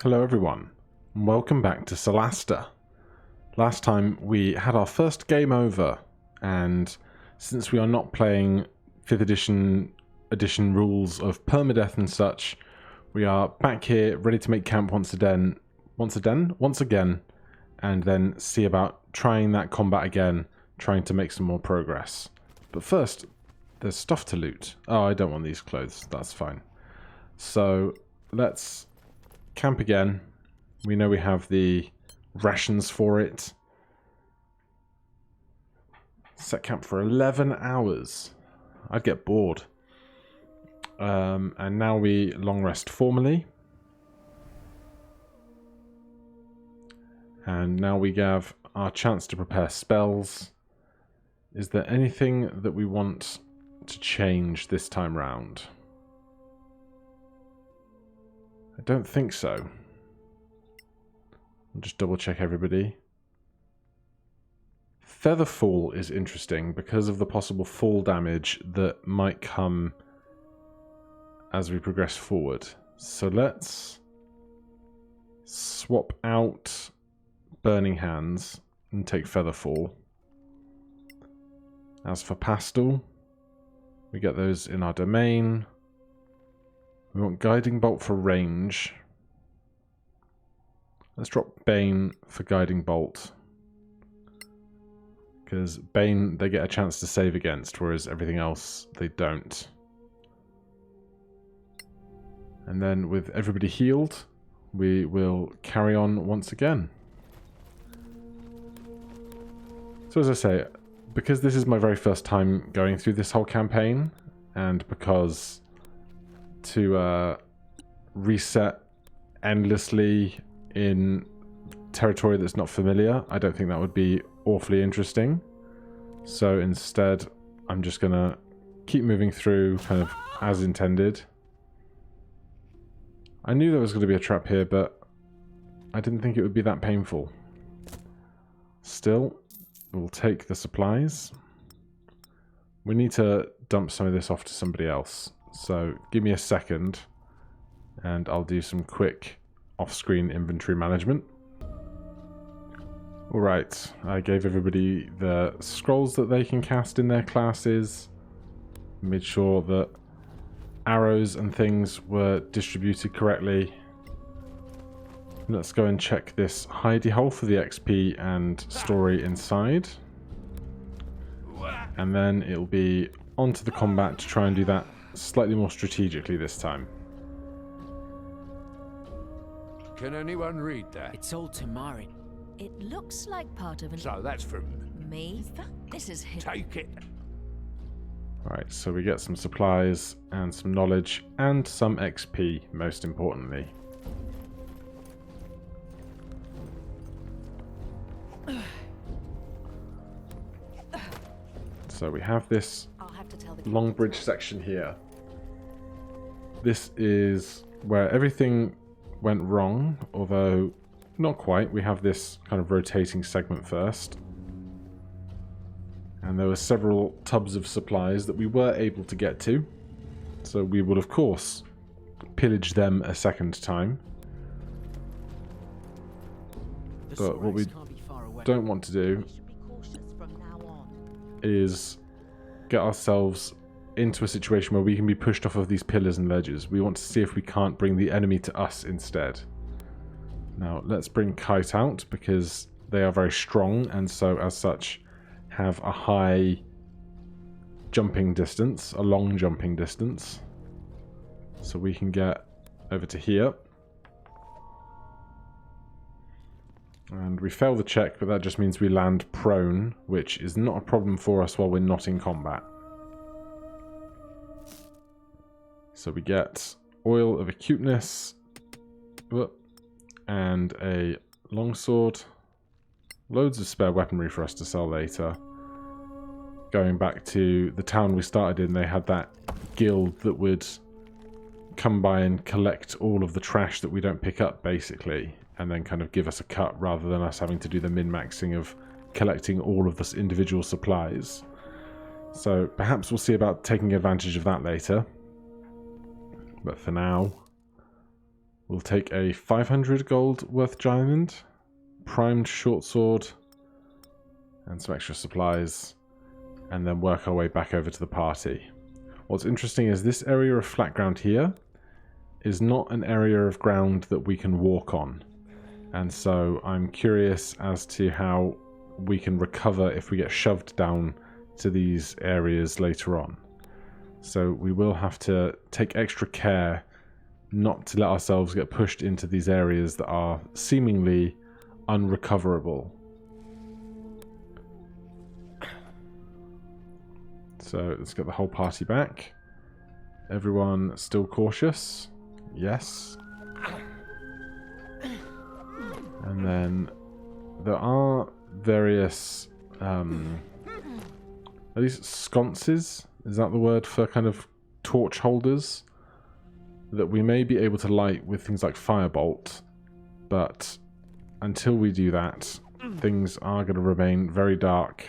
Hello everyone, and welcome back to Solasta. Last time we had our first game over, and since we are not playing 5th edition rules of permadeath and such, we are back here ready to make camp once again, and then see about trying that combat again, trying to make some more progress. But first, there's stuff to loot. Oh, I don't want these clothes, that's fine. So, let's camp again. We know we have the rations for it. Set camp for 11 hours. I'd get bored. And now we long rest formally. And now we have our chance to prepare spells. Is there anything that we want to change this time round? I don't think so. I'll just double check everybody. Feather fall is interesting because of the possible fall damage that might come as we progress forward. So let's swap out Burning Hands and take Feather fall. As for Pastel, we get those in our domain. We want Guiding Bolt for range. Let's drop Bane for Guiding Bolt. Because Bane, they get a chance to save against, whereas everything else, they don't. And then with everybody healed, we will carry on once again. So as I say, because this is my very first time going through this whole campaign, and because to reset endlessly in territory that's not familiar, I don't think that would be awfully interesting. So instead, I'm just going to keep moving through kind of as intended. I knew there was going to be a trap here, but I didn't think it would be that painful. Still, we'll take the supplies. We need to dump some of this off to somebody else. So give me a second and I'll do some quick off-screen inventory management. Alright, I gave everybody the scrolls that they can cast in their classes. Made sure that arrows and things were distributed correctly. Let's go and check this hidey hole for the XP and story inside. And then it'll be onto the combat to try and do that slightly more strategically this time. Can anyone read that? It's all Tamari. It looks like part of an... So that's from Me? This is him. take it. Alright, so we get some supplies and some knowledge and some XP, most importantly. So we have this I'll have to tell the long bridge section here. This is where everything went wrong, although not quite. We have this kind of rotating segment first. And there were several tubs of supplies that we were able to get to. So we will, of course, pillage them a second time. But what we don't want to do should be cautious from now on. is get ourselves into a situation where we can be pushed off of these pillars and ledges. We want to see if we can't bring the enemy to us instead. Now, let's bring Kite out because they are very strong and so, as such, have a high jumping distance, a long jumping distance. So we can get over to here. And we fail the check, but that just means we land prone, which is not a problem for us while we're not in combat. So we get Oil of Acuteness and a longsword. Loads of spare weaponry for us to sell later. Going back to the town we started in, they had that guild that would come by and collect all of the trash that we don't pick up, basically, and then kind of give us a cut rather than us having to do the min-maxing of collecting all of the individual supplies. So perhaps we'll see about taking advantage of that later. But for now, We'll take a 500 gold worth diamond, primed short sword, and some extra supplies, and then work our way back over to the party. What's interesting is this area of flat ground here is not an area of ground that we can walk on. And so I'm curious as to how we can recover if we get shoved down to these areas later on. So we will have to take extra care not to let ourselves get pushed into these areas that are seemingly unrecoverable. So let's get the whole party back. Everyone still cautious? Yes. And then there are various are these sconces? Is that the word for kind of torch holders? That we may be able to light with things like firebolt, but until we do that, things are going to remain very dark,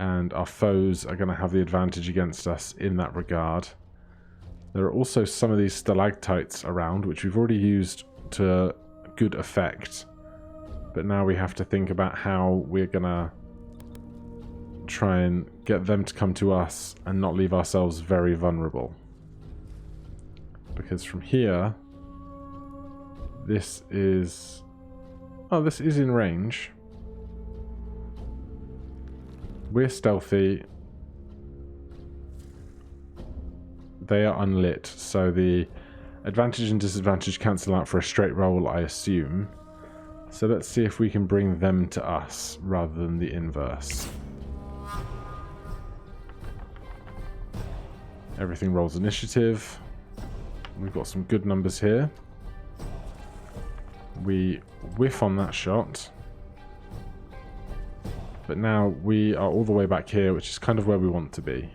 and our foes are going to have the advantage against us in that regard. There are also some of these stalactites around, which we've already used to good effect, but now we have to think about how we're going to try and get them to come to us and not leave ourselves very vulnerable. Because from here, this is... Oh, this is in range. We're stealthy. They are unlit, so the advantage and disadvantage cancel out for a straight roll, I assume. So let's see if we can bring them to us rather than the inverse. Everything rolls initiative. We've got some good numbers here. We whiff on that shot. But now we are all the way back here, which is kind of where we want to be.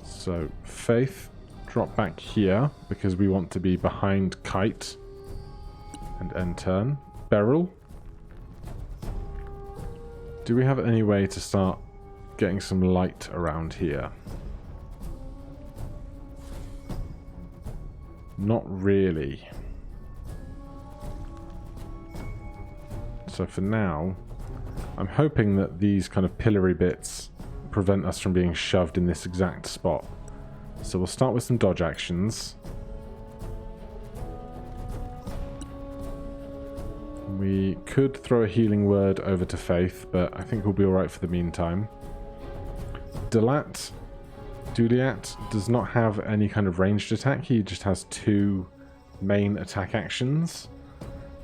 So, Faith, drop back here, because we want to be behind Kite and end turn. Peril. Do we have any way to start getting some light around here? Not really. So for now, I'm hoping that these kind of pillory bits prevent us from being shoved in this exact spot. So we'll start with some dodge actions. We could throw a healing word over to Faith, but I think we'll be alright for the meantime. Duliat does not have any kind of ranged attack. He just has 2 main attack actions.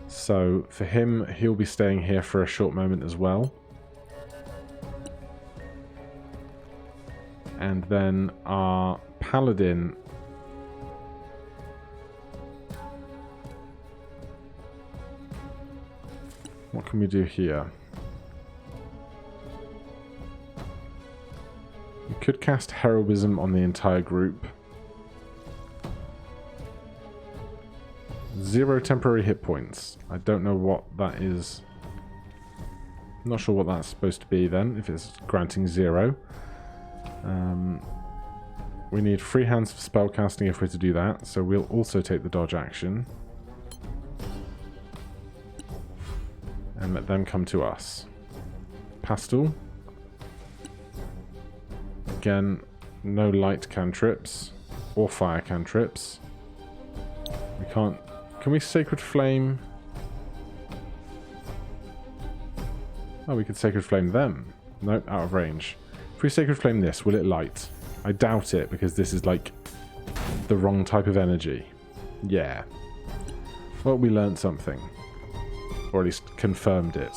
So for him, he'll be staying here for a short moment as well. And then our Paladin... What can we do here? We could cast Heroism on the entire group. 0 temporary hit points. I don't know what that is. I'm not sure what that's supposed to be then, if it's granting 0. We need free hands for spellcasting if we're to do that, so we'll also take the dodge action. And let them come to us. Pastel. Again, no light cantrips or fire cantrips. We can't... Can we Sacred Flame? Oh, we could Sacred Flame them. Nope, out of range. If we Sacred Flame this, will it light? I doubt it, because this is like the wrong type of energy. Yeah. Well, we learned something. Or at least confirmed it.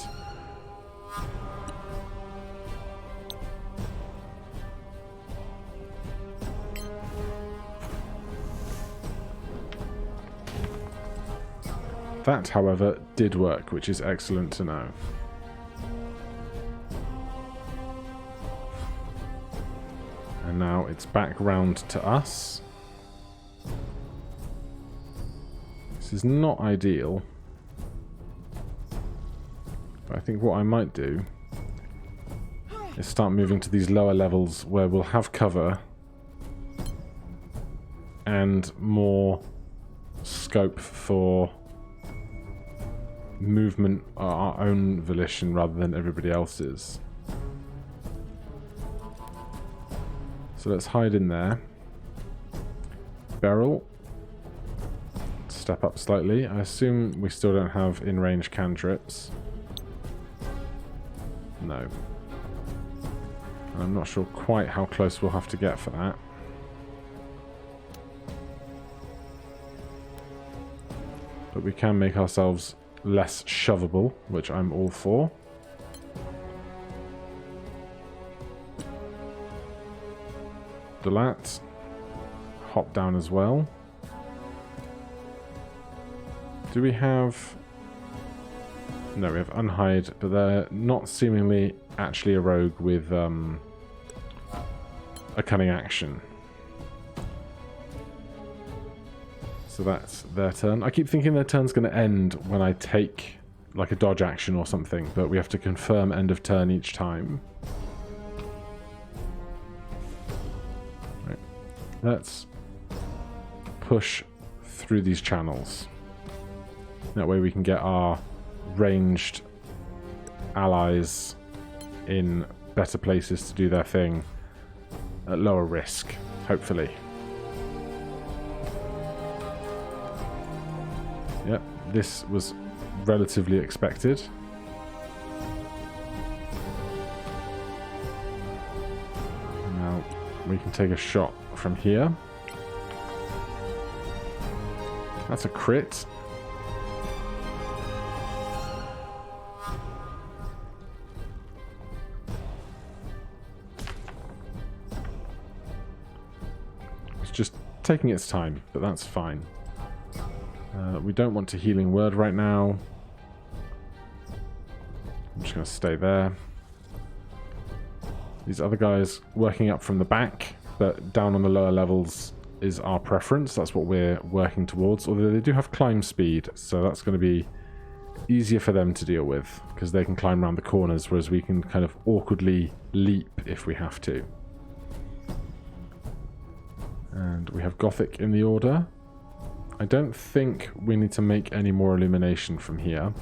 That, however, did work, which is excellent to know. And now it's back round to us. This is not ideal. But I think what I might do is start moving to these lower levels where we'll have cover and more scope for movement our own volition rather than everybody else's. So let's hide in there. Peril. Step up slightly. I assume we still don't have in-range cantrips. No. I'm not sure quite how close we'll have to get for that. But we can make ourselves less shovable, which I'm all for. Delat. Hop down as well. Do we have... No, we have Unhide, but they're not seemingly actually a rogue with a cunning action. So that's their turn. I keep thinking their turn's going to end when I take like a dodge action or something, but we have to confirm end of turn each time. Right. Let's push through these channels. That way we can get our ranged allies in better places to do their thing at lower risk, hopefully. Yep, this was relatively expected. Now we can take a shot from here. That's a crit. It's just taking its time, but that's fine. We don't want a healing word right now. I'm just going to stay there. These other guys working up from the back, but down on the lower levels is our preference. That's what we're working towards. Although they do have climb speed, so that's going to be easier for them to deal with, because they can climb around the corners, whereas we can kind of awkwardly leap if we have to. And we have Gothic in the order. I don't think we need to make any more illumination from here,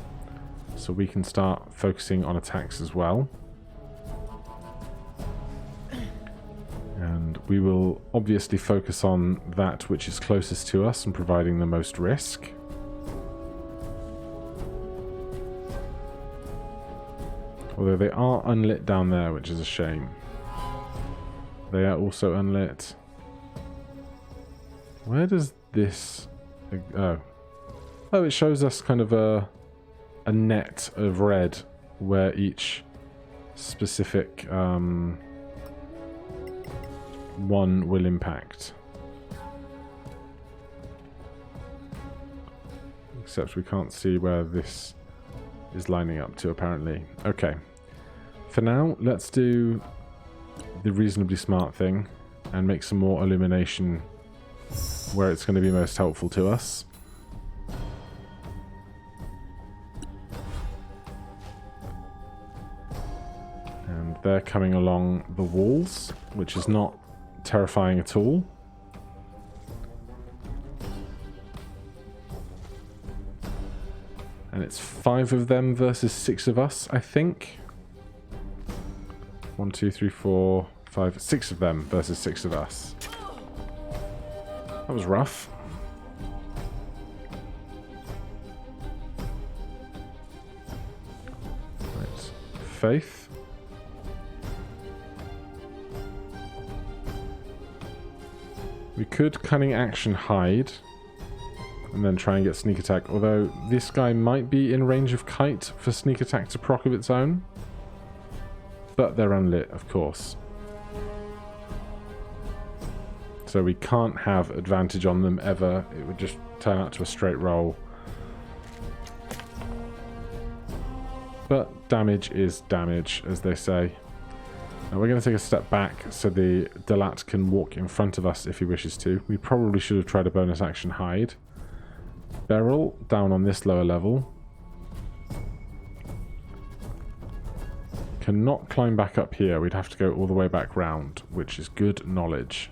so we can start focusing on attacks as well. And we will obviously focus on that which is closest to us and providing the most risk. Although they are unlit down there, which is a shame. They are also unlit. Where does this... Oh, it shows us kind of a net of red where each specific one will impact. Except we can't see where this is lining up to, apparently. Okay. For now, let's do the reasonably smart thing and make some more illumination where it's going to be most helpful to us. And they're coming along the walls, which is not terrifying at all. And it's 5 of them versus 6 of us, I think. 1, 2, 3, 4, 5, 6 of them versus 6 of us. That was rough. Right. Faith. We could cunning action hide and then try and get sneak attack, although this guy might be in range of kite for sneak attack to proc of its own. But they're unlit, of course. So we can't have advantage on them ever. It would just turn out to a straight roll. But damage is damage, as they say. Now we're going to take a step back so the Delat can walk in front of us if he wishes to. We probably should have tried a bonus action hide. Peril, down on this lower level. Cannot climb back up here. We'd have to go all the way back round, which is good knowledge.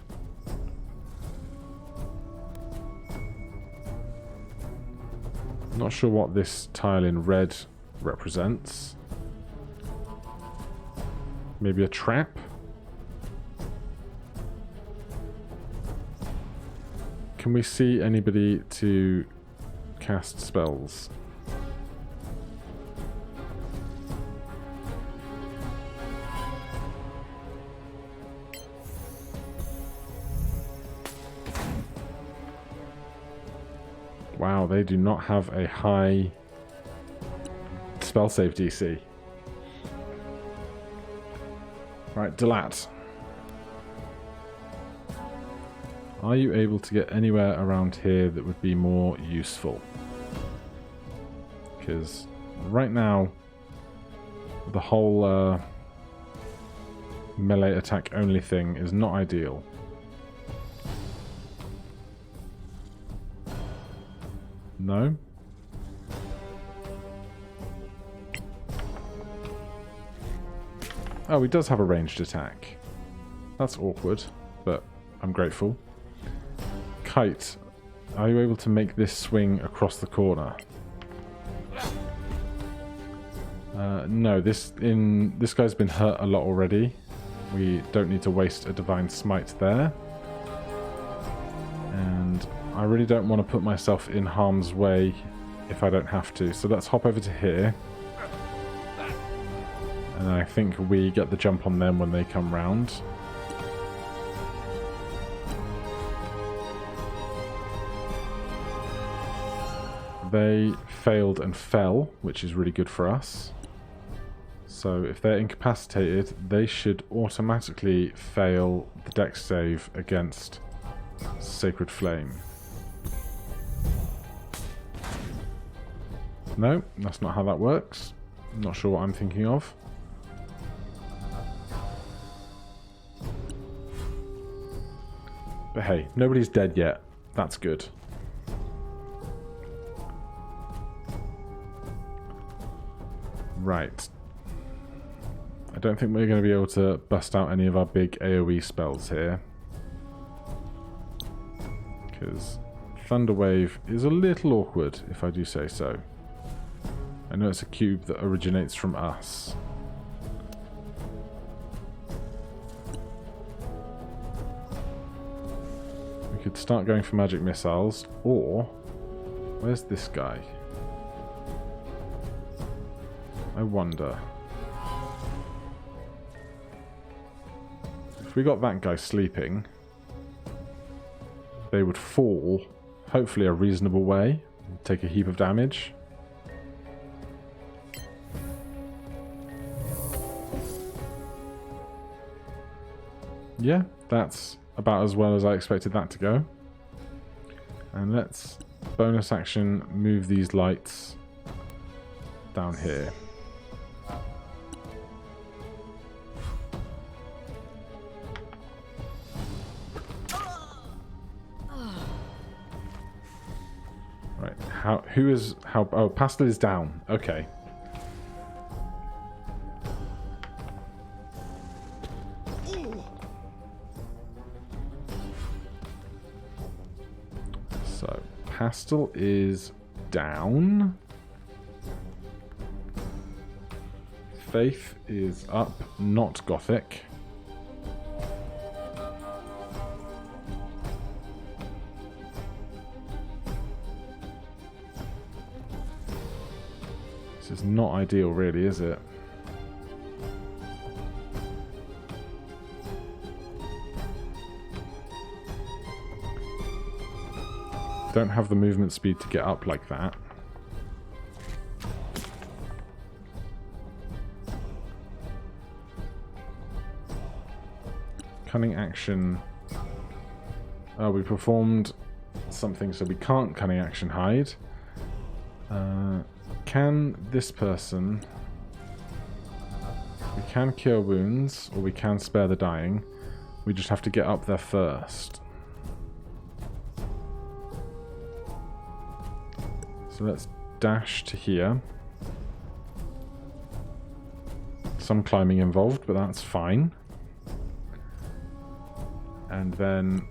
Not sure what this tile in red represents. Maybe a trap? Can we see anybody to cast spells? Wow, they do not have a high spell save DC. Right, Delat. Are you able to get anywhere around here that would be more useful? Because right now, the whole melee attack only thing is not ideal. No? Oh, he does have a ranged attack. That's awkward, but I'm grateful. Kite, are you able to make this swing across the corner? No, this guy's been hurt a lot already. We don't need to waste a Divine Smite there. And I really don't want to put myself in harm's way if I don't have to. So let's hop over to here. And I think we get the jump on them when they come round. They failed and fell, which is really good for us. So if they're incapacitated, they should automatically fail the dex save against Sacred Flame. No, that's not how that works. I'm not sure what I'm thinking of. But hey, nobody's dead yet. That's good. Right. I don't think we're going to be able to bust out any of our big AoE spells here. Because Thunder Wave is a little awkward, if I do say so. I know it's a cube that originates from us. We could start going for magic missiles, or... Where's this guy? I wonder. If we got that guy sleeping, they would fall, hopefully a reasonable way, take a heap of damage. Yeah, that's about as well as I expected that to go. And let's bonus action move these lights down here. Right, oh, Pastel is down. Okay. So, Pastel is down. Faith is up, not Gothic. This is not ideal, really, is it? Don't have the movement speed to get up like that. Cunning action. Oh, we performed something, so we can't cunning action hide. Can this person... We can cure wounds, or we can spare the dying. We just have to get up there first. So let's dash to here. Some climbing involved, but that's fine. And then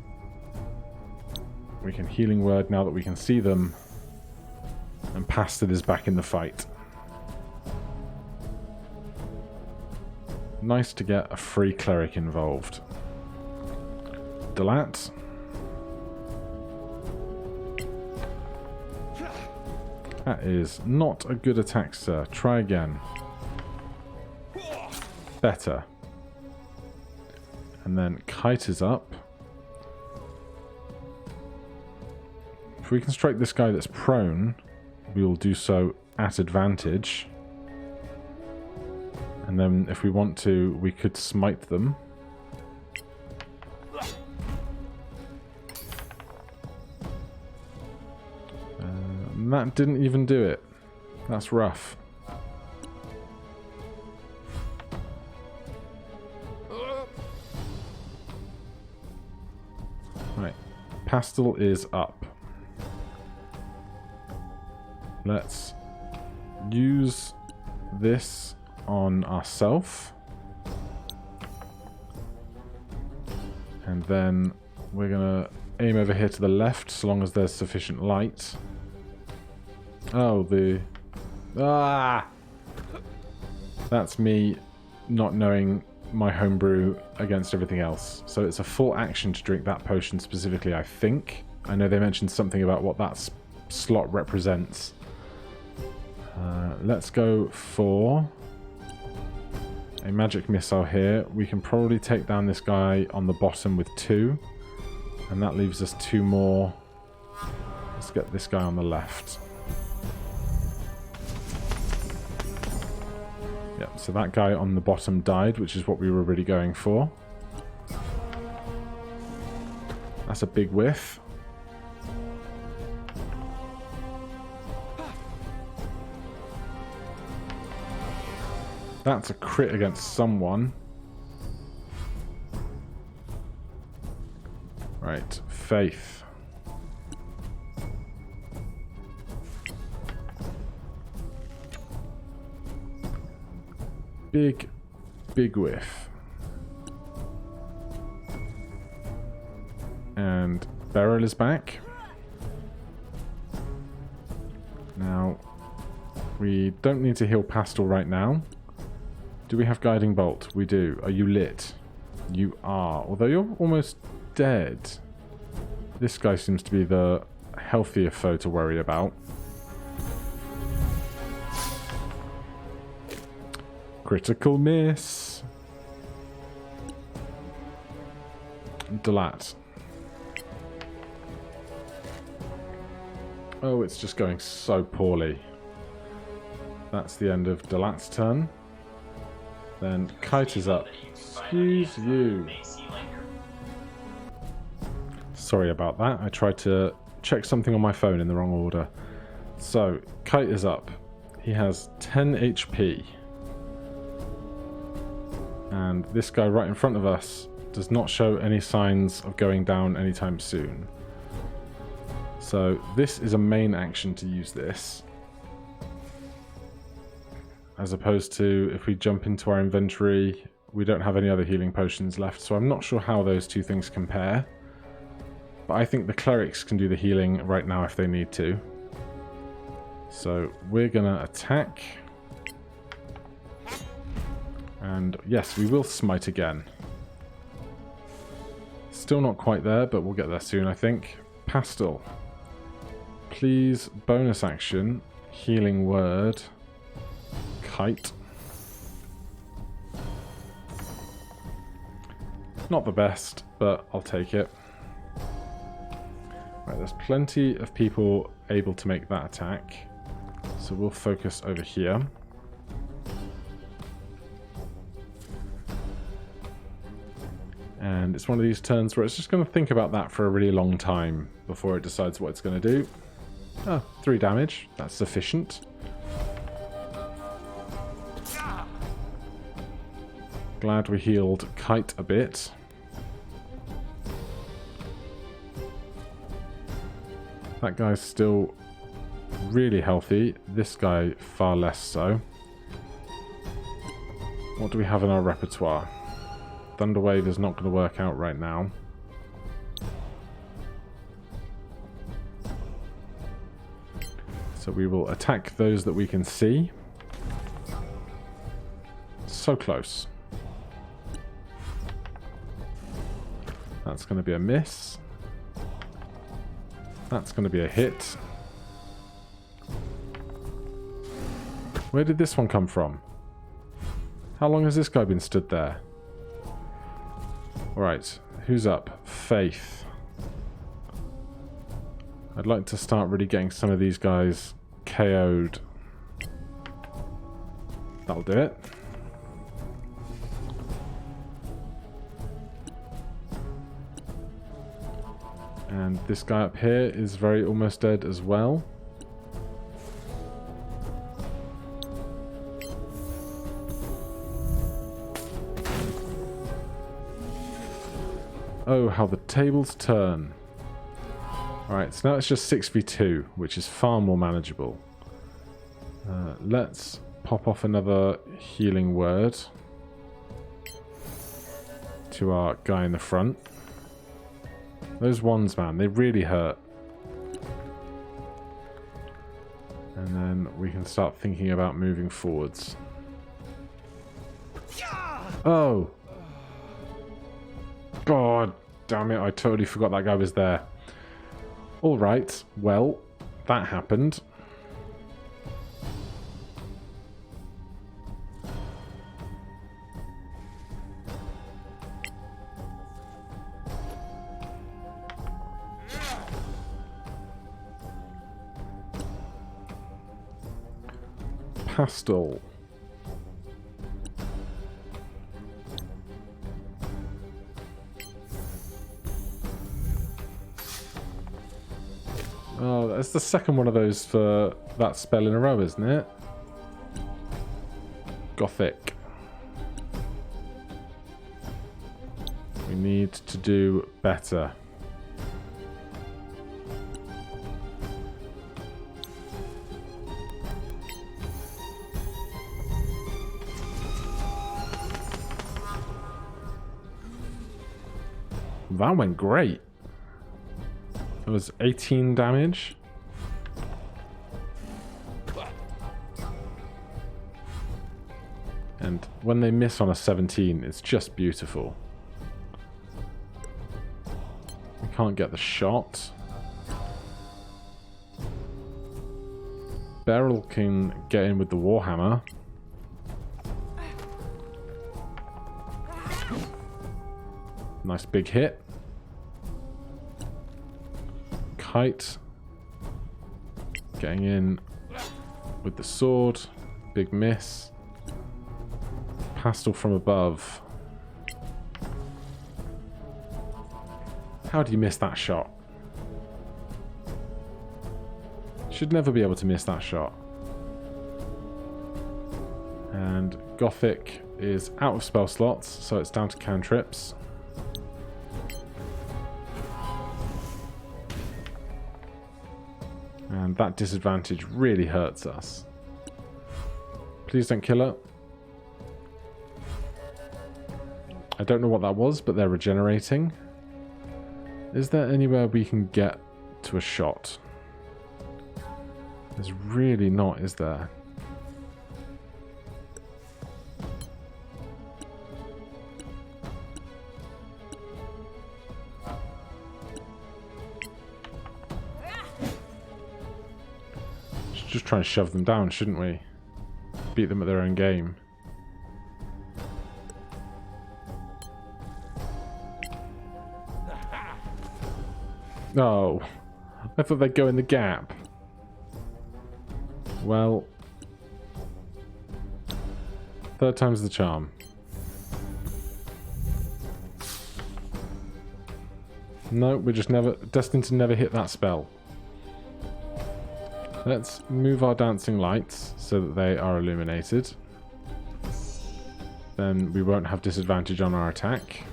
we can healing word now that we can see them. And Pastel is back in the fight. Nice to get a free cleric involved. Delat. That is not a good attack, sir. Try again. Better. And then Kite is up. If we can strike this guy that's prone, we will do so at advantage. And then if we want to, we could smite them. And that didn't even do it. That's rough. Right. Pastel is up. Let's use this on ourselves. And then we're going to aim over here to the left, so long as there's sufficient light. Oh, the... Ah! That's me not knowing my homebrew against everything else. So it's a full action to drink that potion specifically, I think. I know they mentioned something about what that slot represents. Let's go for a magic missile here. We can probably take down this guy on the bottom with 2. And that leaves us 2 more. Let's get this guy on the left. Yep, so that guy on the bottom died, which is what we were really going for. That's a big whiff. That's a crit against someone. Right, Faith. Big whiff. And Peril is back. Now, we don't need to heal Pastel right now. Do we have Guiding Bolt? We do. Are you lit? You are. Although you're almost dead. This guy seems to be the healthier foe to worry about. Critical miss. Delat. Oh, it's just going so poorly. That's the end of Delat's turn. Then Kite is up. Excuse you. Sorry about that. I tried to check something on my phone in the wrong order. So, Kite is up. He has 10 HP. And this guy right in front of us does not show any signs of going down anytime soon. So, this is a main action to use this. As opposed to if we jump into our inventory, we don't have any other healing potions left. So I'm not sure how those two things compare. But I think the clerics can do the healing right now if they need to. So we're going to attack. And yes, we will smite again. Still not quite there, but we'll get there soon, I think. Pastel. Please, bonus action, healing word. Kite. Not the best, but I'll take it. Right, there's plenty of people able to make that attack. So we'll focus over here. And it's one of these turns where it's just going to think about that for a really long time before it decides what it's going to do. Oh, 3 damage. That's sufficient. Glad we healed Kite a bit. That guy's still really healthy. This guy far less so. What do we have in our repertoire? Thunderwave is not going to work out right now. So we will attack those that we can see. So close. That's going to be a miss. That's going to be a hit. Where did this one come from? How long has this guy been stood there? Alright, who's up? Faith. I'd like to start really getting some of these guys KO'd. That'll do it. And this guy up here is very almost dead as well. Oh, how the tables turn. Alright, so now it's just 6v2, which is far more manageable. Let's pop off another healing word to our guy in the front. Those ones, man, they really hurt. And then we can start thinking about moving forwards. Oh! God damn it, I totally forgot that guy was there. Alright, well, that happened. Pastel. Oh, that's the second one of those for that spell in a row, isn't it? Gothic. We need to do better. That went great. It was 18 damage. And when they miss on a 17, it's just beautiful. We can't get the shot. Peril can get in with the Warhammer. Nice big hit. Kite. Getting in with the sword. Big miss. Pastel from above. How do you miss that shot? Should never be able to miss that shot. And Gothic is out of spell slots, so it's down to cantrips. And that disadvantage really hurts us. Please don't kill her. I don't know what that was, but they're regenerating. Is there anywhere we can get to a shot? There's really not, is there? Should just try and shove them down, shouldn't we? Beat them at their own game. No, I thought they'd go in the gap. Well, third time's the charm. No, we're just never destined to never hit that spell. Let's move our dancing lights so that they are illuminated. Then we won't have disadvantage on our attack.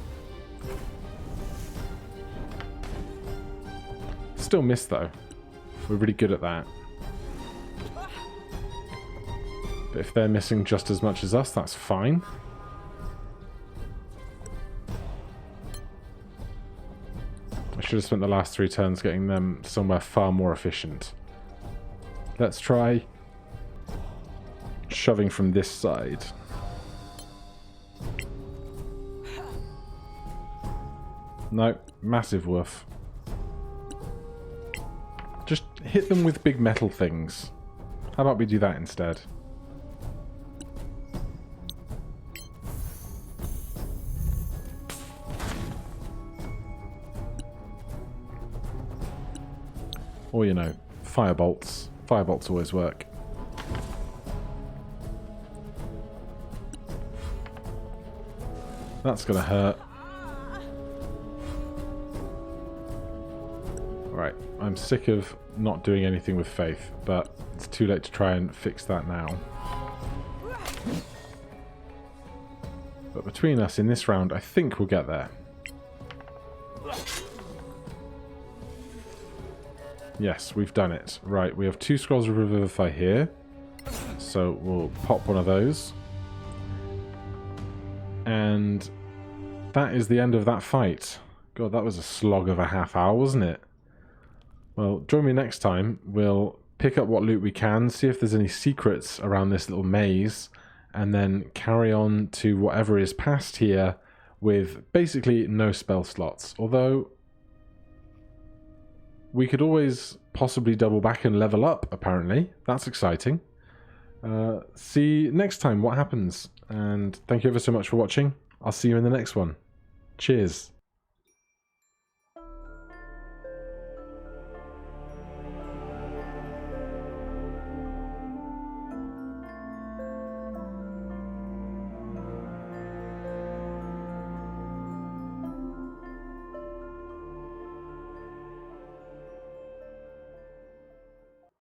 Still miss though. We're really good at that. But if they're missing just as much as us, that's fine. I should have spent the last 3 turns getting them somewhere far more efficient. Let's try shoving from this side. No, massive woof. Just hit them with big metal things. How about we do that instead? Or, you know, firebolts. Firebolts always work. That's gonna hurt. Right, I'm sick of not doing anything with Faith, but it's too late to try and fix that now. But between us in this round, I think we'll get there. Yes, we've done it. Right, we have 2 Scrolls of Revivify here. So we'll pop one of those. And that is the end of that fight. God, that was a slog of a half hour, wasn't it? Well, join me next time. We'll pick up what loot we can, see if there's any secrets around this little maze, and then carry on to whatever is past here with basically no spell slots. Although we could always possibly double back and level up, apparently. That's exciting. See next time what happens. And thank you ever so much for watching. I'll see you in the next one. Cheers.